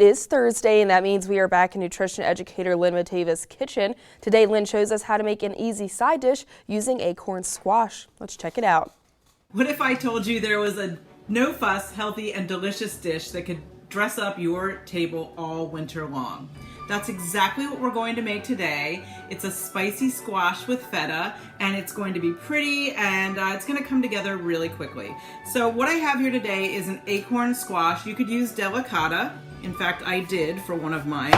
It is Thursday, and that means we are back in nutrition educator Lynn Matava's kitchen. Today, Lynn shows us how to make an easy side dish using acorn squash. Let's check it out. What if I told you there was a no-fuss, healthy, and delicious dish that could dress up your table all winter long? That's exactly what we're going to make today. It's a spicy squash with feta, and it's going to be pretty, and it's going to come together really quickly. So what I have here today is an acorn squash. You could use delicata. In fact, I did for one of mine.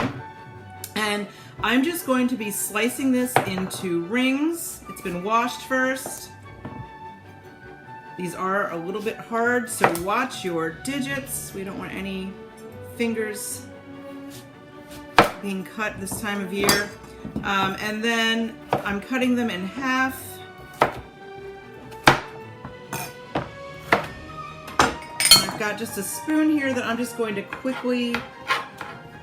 And I'm just going to be slicing this into rings. It's been washed first. These are a little bit hard, so watch your digits. We don't want any fingers being cut this time of year. And then I'm cutting them in half. And I've got just a spoon here that I'm just going to quickly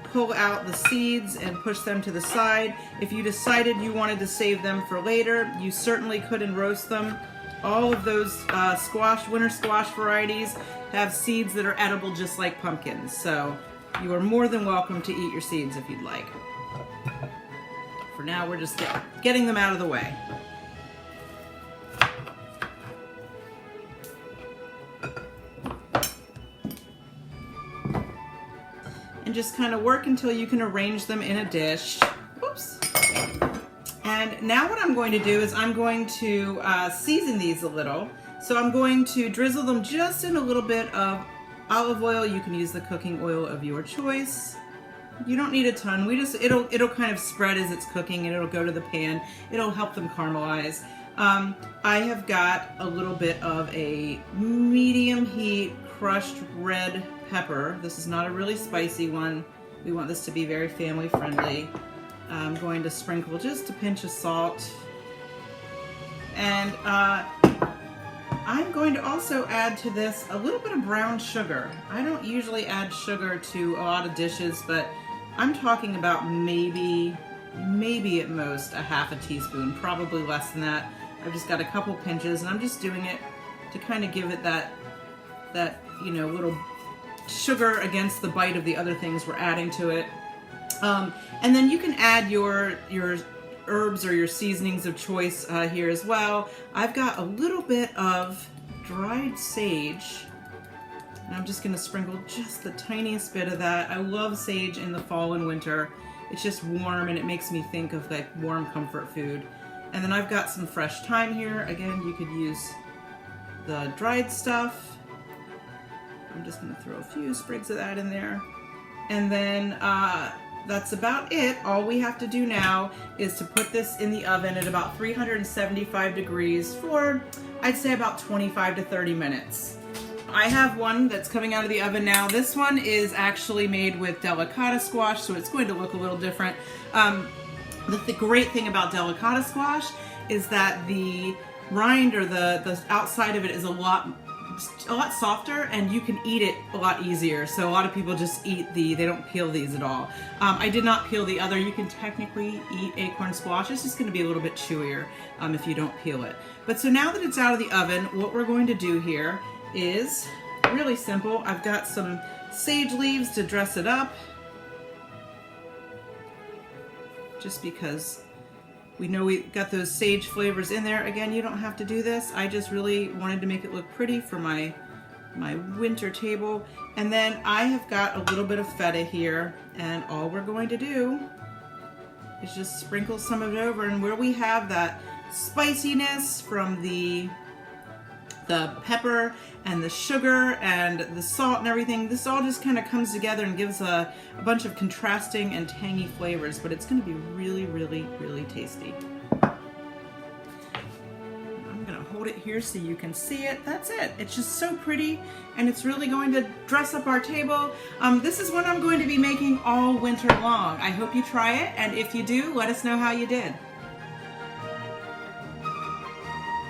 pull out the seeds and push them to the side. If you decided you wanted to save them for later, you certainly could and roast them. All of those winter squash varieties have seeds that are edible just like pumpkins. So you are more than welcome to eat your seeds if you'd like. For now, we're just getting them out of the way. And just kind of work until you can arrange them in a dish. Oops. And now what I'm going to do is I'm going to season these a little. So I'm going to drizzle them just in a little bit of olive oil. You can use the cooking oil of your choice. You don't need a ton. It'll kind of spread as it's cooking, and it'll go to the pan. It'll help them caramelize. I have got a little bit of a medium heat crushed red pepper. This is not a really spicy one. We want this to be very family friendly. I'm going to sprinkle just a pinch of salt. And I'm going to also add to this a little bit of brown sugar. I don't usually add sugar to a lot of dishes, but I'm talking about maybe at most a half a teaspoon, probably less than that. I've just got a couple pinches, and I'm just doing it to kind of give it that little sugar against the bite of the other things we're adding to it. And then you can add your herbs or your seasonings of choice here as well. I've got a little bit of dried sage, and I'm just going to sprinkle just the tiniest bit of that. I love sage in the fall and winter. It's just warm, and it makes me think of like warm comfort food. And then I've got some fresh thyme here. Again, you could use the dried stuff. I'm just going to throw a few sprigs of that in there. And then that's about it. All we have to do now is to put this in the oven at about 375 degrees for, I'd say, about 25 to 30 minutes. I have one that's coming out of the oven now. This one is actually made with delicata squash, so it's going to look a little different. The great thing about delicata squash is that the rind or the outside of it is a lot softer, and you can eat it a lot easier. So a lot of people just they don't peel these at all. I did not peel the other. You can technically eat acorn squash. It's just going to be a little bit chewier if you don't peel it. But so now that it's out of the oven, what we're going to do here is really simple. I've got some sage leaves to dress it up, just because we know we got those sage flavors in there. Again, you don't have to do this. I just really wanted to make it look pretty for my winter table. And then I have got a little bit of feta here, and all we're going to do is just sprinkle some of it over. And where we have that spiciness from the pepper and the sugar and the salt and everything, this all just kind of comes together and gives a bunch of contrasting and tangy flavors, but it's going to be really, really, really tasty. I'm going to hold it here so you can see it. That's it. It's just so pretty, and it's really going to dress up our table. This is what I'm going to be making all winter long. I hope you try it, and if you do, let us know how you did.